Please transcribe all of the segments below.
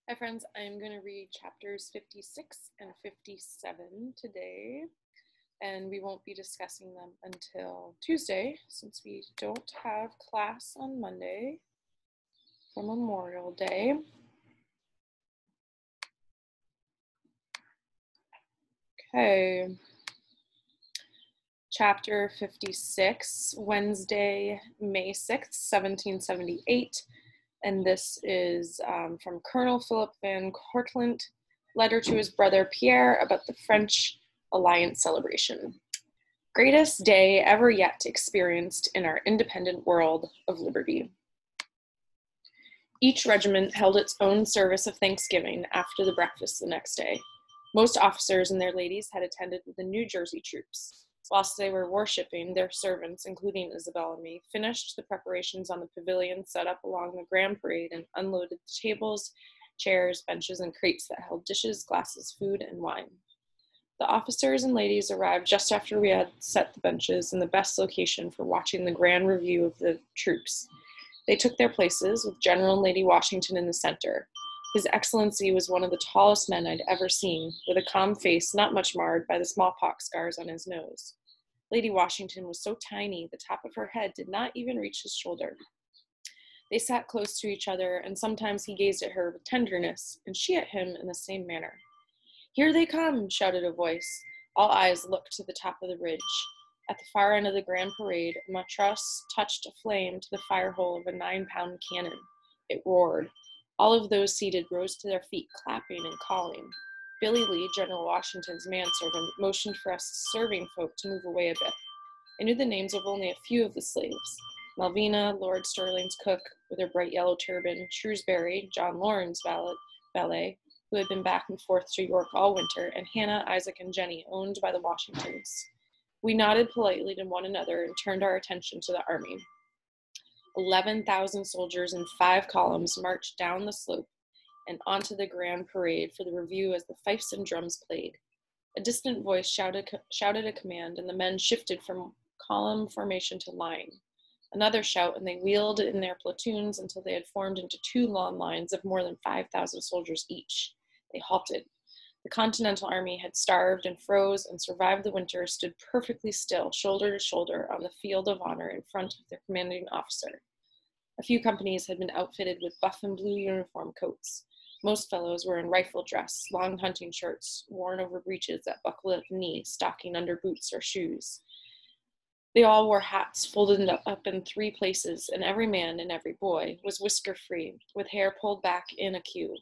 Hi friends, I'm going to read chapters 56 and 57 today, and we won't be discussing them until Tuesday since we don't have class on Monday for Memorial Day. Okay, chapter 56, Wednesday, May 6th, 1778, and this is from Colonel Philip Van Cortlandt, letter to his brother Pierre about the French Alliance celebration. Greatest day ever yet experienced in our independent world of liberty. Each regiment held its own service of Thanksgiving after the breakfast the next day. Most officers and their ladies had attended with the New Jersey troops. Whilst they were worshipping, their servants, including Isabel and me, finished the preparations on the pavilion set up along the grand parade and unloaded the tables, chairs, benches, and crates that held dishes, glasses, food, and wine. The officers and ladies arrived just after we had set the benches in the best location for watching the grand review of the troops. They took their places, with General and Lady Washington in the center. His Excellency was one of the tallest men I'd ever seen, with a calm face not much marred by the smallpox scars on his nose. Lady Washington was so tiny, the top of her head did not even reach his shoulder. They sat close to each other, and sometimes he gazed at her with tenderness, and she at him in the same manner. "Here they come," shouted a voice. All eyes looked to the top of the ridge. At the far end of the grand parade, a mattrass touched a flame to the fire hole of a 9-pound cannon. It roared. All of those seated rose to their feet, clapping and calling. Billy Lee, General Washington's manservant, motioned for us serving folk to move away a bit. I knew the names of only a few of the slaves. Malvina, Lord Sterling's cook, with her bright yellow turban, Shrewsbury, John Lauren's valet, who had been back and forth to York all winter, and Hannah, Isaac, and Jenny, owned by the Washingtons. We nodded politely to one another and turned our attention to the army. 11,000 soldiers in 5 columns marched down the slope and onto the grand parade for the review as the fifes and drums played. A distant voice shouted a command, and the men shifted from column formation to line. Another shout, and they wheeled in their platoons until they had formed into 2 long lines of more than 5,000 soldiers each. They halted. The Continental Army had starved and froze and survived the winter, stood perfectly still, shoulder to shoulder, on the field of honor in front of their commanding officer. A few companies had been outfitted with buff and blue uniform coats. Most fellows were in rifle dress, long hunting shirts worn over breeches that buckled at the knee, stocking under boots or shoes. They all wore hats folded up in 3 places, and every man and every boy was whisker-free, with hair pulled back in a queue.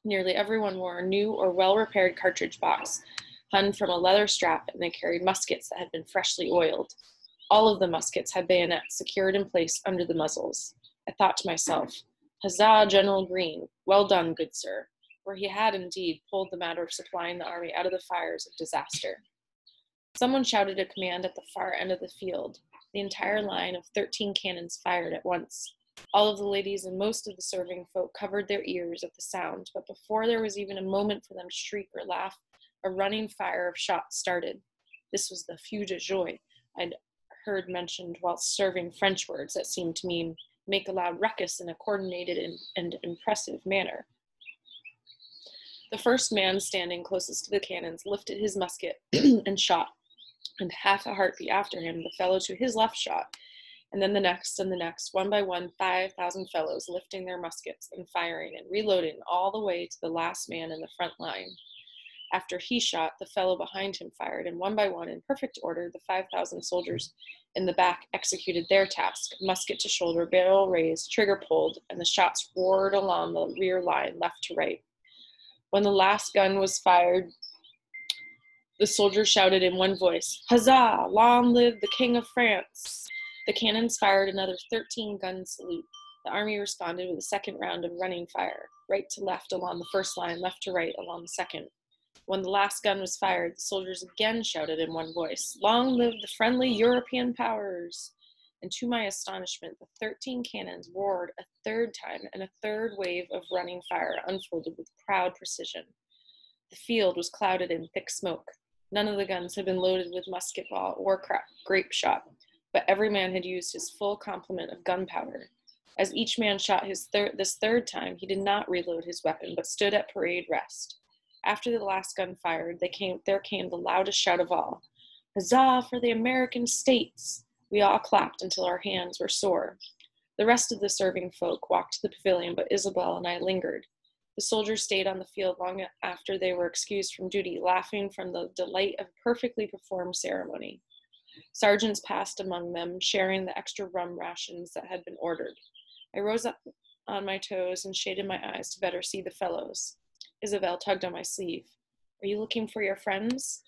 Nearly everyone wore a new or well-repaired cartridge box, hung from a leather strap, and they carried muskets that had been freshly oiled. All of the muskets had bayonets secured in place under the muzzles. I thought to myself, "Huzzah, General Greene! Well done, good sir," for he had indeed pulled the matter of supplying the army out of the fires of disaster. Someone shouted a command at the far end of the field. The entire line of 13 cannons fired at once. All of the ladies and most of the serving folk covered their ears at the sound, but before there was even a moment for them to shriek or laugh, a running fire of shots started. This was the feu de joie I'd heard mentioned whilst serving French words that seemed to mean make a loud ruckus in a coordinated and impressive manner. The first man standing closest to the cannons lifted his musket and shot, and half a heartbeat after him, the fellow to his left shot, and then the next and the next, one by one, 5,000 fellows lifting their muskets and firing and reloading all the way to the last man in the front line. After he shot, the fellow behind him fired, and one by one, in perfect order, the 5,000 soldiers in the back executed their task, musket to shoulder, barrel raised, trigger pulled, and the shots roared along the rear line, left to right. When the last gun was fired, the soldiers shouted in one voice, "Huzzah! Long live the King of France!" The cannons fired another 13-gun salute. The army responded with a second round of running fire, right to left along the first line, left to right along the second. When the last gun was fired, the soldiers again shouted in one voice, "Long live the friendly European powers!" And to my astonishment, the 13 cannons roared a third time, and a third wave of running fire unfolded with proud precision. The field was clouded in thick smoke. None of the guns had been loaded with musket ball or grape shot, but every man had used his full complement of gunpowder. As each man shot this third time, he did not reload his weapon, but stood at parade rest. After the last gun fired, there came the loudest shout of all. Huzzah for the American States! We all clapped until our hands were sore. The rest of the serving folk walked to the pavilion, but Isabel and I lingered. The soldiers stayed on the field long after they were excused from duty, laughing from the delight of a perfectly performed ceremony. Sergeants passed among them, sharing the extra rum rations that had been ordered. I rose up on my toes and shaded my eyes to better see the fellows. Isabel tugged on my sleeve. Are you looking for your friends?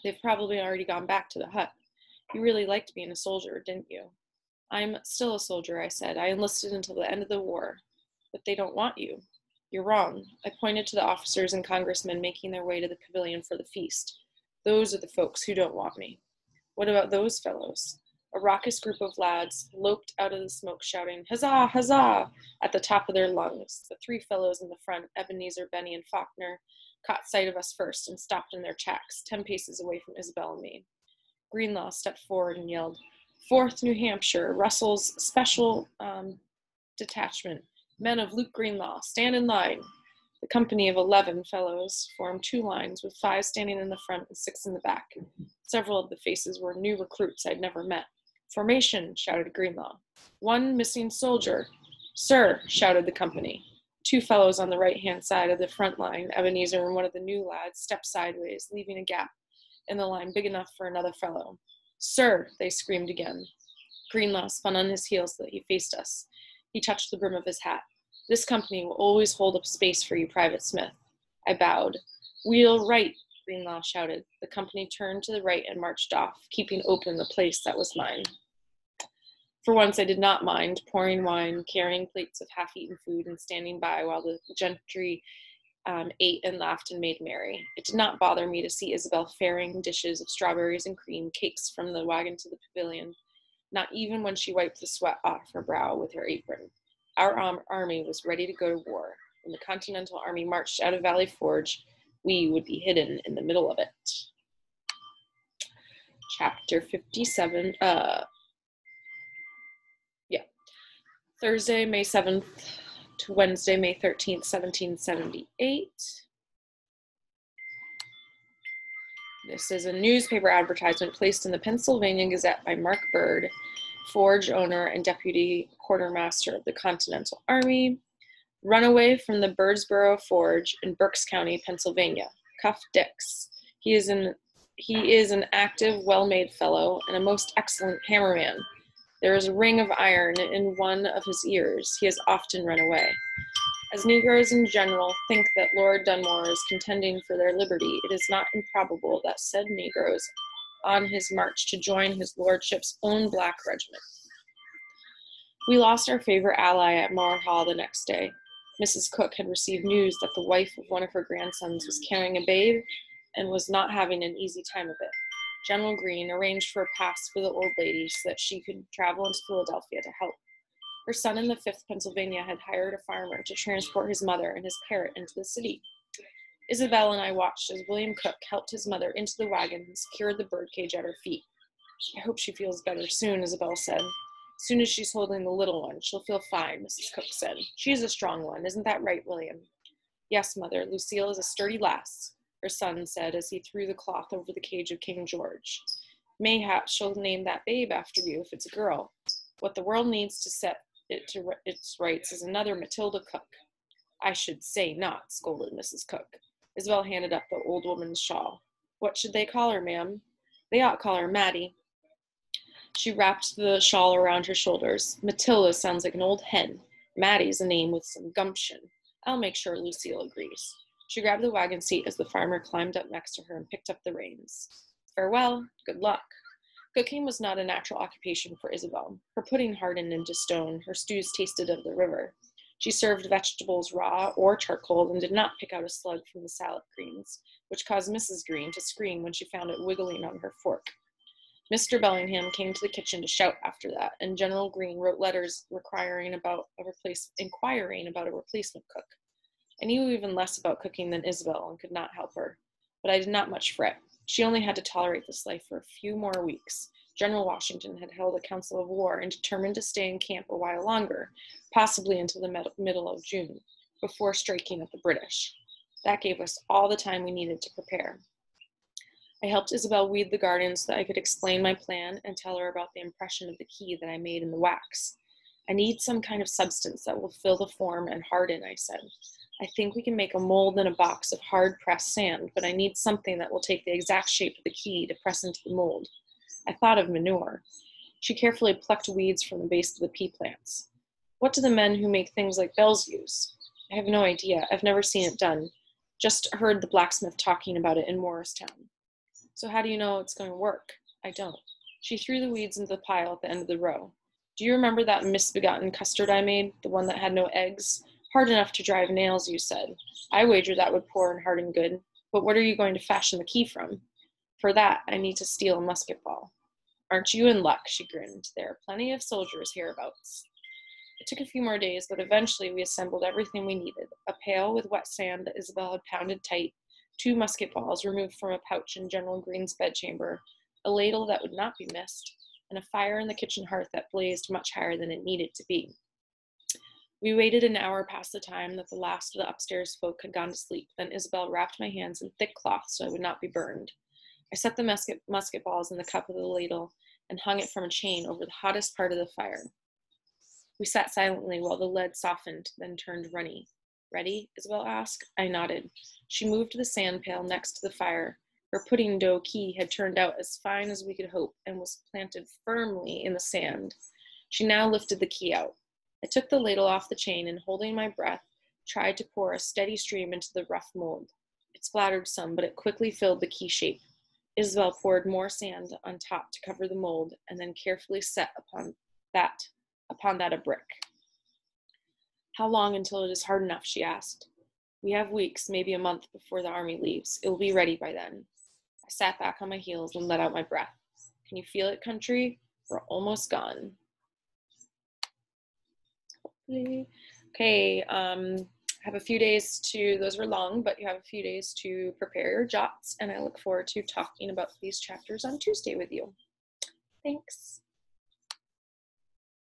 They've probably already gone back to the hut. You really liked being a soldier, didn't you? I'm still a soldier, I said. I enlisted until the end of the war. But they don't want you. You're wrong. I pointed to the officers and congressmen making their way to the pavilion for the feast. Those are the folks who don't want me. What about those fellows? A raucous group of lads loped out of the smoke shouting, Huzzah, huzzah, at the top of their lungs. The three fellows in the front, Ebenezer, Benny, and Faulkner, caught sight of us first and stopped in their tracks, 10 paces away from Isabel and me. Greenlaw stepped forward and yelled, 4th New Hampshire, Russell's Special Detachment, men of Luke Greenlaw, stand in line. The company of 11 fellows formed 2 lines, with 5 standing in the front and 6 in the back. Several of the faces were new recruits I'd never met. Formation, shouted Greenlaw. 1 missing soldier. Sir, shouted the company. 2 fellows on the right-hand side of the front line, Ebenezer and one of the new lads, stepped sideways, leaving a gap in the line big enough for another fellow. Sir, they screamed again. Greenlaw spun on his heel so that he faced us. He touched the brim of his hat. This company will always hold up space for you, Private Smith. I bowed. Wheel right, Greenlaw shouted. The company turned to the right and marched off, keeping open the place that was mine. For once I did not mind pouring wine, carrying plates of half-eaten food, and standing by while the gentry ate and laughed and made merry. It did not bother me to see Isabel ferrying dishes of strawberries and cream cakes from the wagon to the pavilion, not even when she wiped the sweat off her brow with her apron. Our army was ready to go to war. When the Continental Army marched out of Valley Forge, we would be hidden in the middle of it. Chapter 57, Thursday, May 7th to Wednesday, May 13th, 1778. This is a newspaper advertisement placed in the Pennsylvania Gazette by Mark Bird, forge owner and deputy quartermaster of the Continental Army. Runaway from the Birdsboro Forge in Berks County, Pennsylvania. Cuff Dix. He is an active, well-made fellow and a most excellent hammerman. There is a ring of iron in one of his ears. He has often run away. As Negroes in general think that Lord Dunmore is contending for their liberty, it is not improbable that said Negroes on his march to join his lordship's own black regiment. We lost our favorite ally at Moore Hall the next day. Mrs. Cook had received news that the wife of one of her grandsons was carrying a babe and was not having an easy time of it. General Greene arranged for a pass for the old lady so that she could travel into Philadelphia to help. Her son in the 5th Pennsylvania had hired a farmer to transport his mother and his parrot into the city. Isabel and I watched as William Cook helped his mother into the wagon and secured the birdcage at her feet. I hope she feels better soon, Isabel said. As soon as she's holding the little one, she'll feel fine, Mrs. Cook said. She's a strong one, isn't that right, William? Yes, Mother, Lucille is a sturdy lass, her son said as he threw the cloth over the cage of King George. Mayhap she'll name that babe after you if it's a girl. What the world needs to set it to its rights is another Matilda Cook. I should say not, scolded Mrs. Cook. Isabel handed up the old woman's shawl. What should they call her, ma'am? They ought to call her Mattie. She wrapped the shawl around her shoulders. Matilda sounds like an old hen. Mattie's a name with some gumption. I'll make sure Lucille agrees. She grabbed the wagon seat as the farmer climbed up next to her and picked up the reins. Farewell, good luck. Cooking was not a natural occupation for Isabel. Her pudding hardened into stone, her stews tasted of the river. She served vegetables raw or charcoal and did not pick out a slug from the salad greens, which caused Mrs. Greene to scream when she found it wiggling on her fork. Mr. Bellingham came to the kitchen to shout after that, and General Greene wrote letters inquiring about a replacement cook. I knew even less about cooking than Isabel and could not help her, but I did not much fret. She only had to tolerate this life for a few more weeks. General Washington had held a council of war and determined to stay in camp a while longer, possibly until the middle of June, before striking at the British. That gave us all the time we needed to prepare. I helped Isabel weed the garden so that I could explain my plan and tell her about the impression of the key that I made in the wax. I need some kind of substance that will fill the form and harden, I said. I think we can make a mold in a box of hard pressed sand, but I need something that will take the exact shape of the key to press into the mold. I thought of manure. She carefully plucked weeds from the base of the pea plants. What do the men who make things like bells use? I have no idea. I've never seen it done. Just heard the blacksmith talking about it in Morristown. So how do you know it's going to work? I don't. She threw the weeds into the pile at the end of the row. Do you remember that misbegotten custard I made, the one that had no eggs? Hard enough to drive nails, you said. I wager that would pour and harden good. But what are you going to fashion the key from? For that, I need to steal a musket ball. Aren't you in luck? She grinned. There are plenty of soldiers hereabouts. It took a few more days, but eventually we assembled everything we needed. A pail with wet sand that Isabel had pounded tight, 2 musket balls removed from a pouch in General Greene's bedchamber, a ladle that would not be missed, and a fire in the kitchen hearth that blazed much higher than it needed to be. We waited an hour past the time that the last of the upstairs folk had gone to sleep. Then Isabel wrapped my hands in thick cloth so I would not be burned. I set the musket balls in the cup of the ladle and hung it from a chain over the hottest part of the fire. We sat silently while the lead softened, then turned runny. Ready? Isabel asked. I nodded. She moved the sand pail next to the fire. Her pudding dough key had turned out as fine as we could hope and was planted firmly in the sand. She now lifted the key out. I took the ladle off the chain and, holding my breath, tried to pour a steady stream into the rough mold. It splattered some, but it quickly filled the key shape. Isabel poured more sand on top to cover the mold and then carefully set upon that a brick. How long until it is hard enough? She asked. We have weeks, maybe a month before the army leaves. It will be ready by then. I sat back on my heels and let out my breath. Can you feel it, country? We're almost gone. Okay, have a few days to, those were long, but you have a few days to prepare your jots, and I look forward to talking about these chapters on Tuesday with you. Thanks.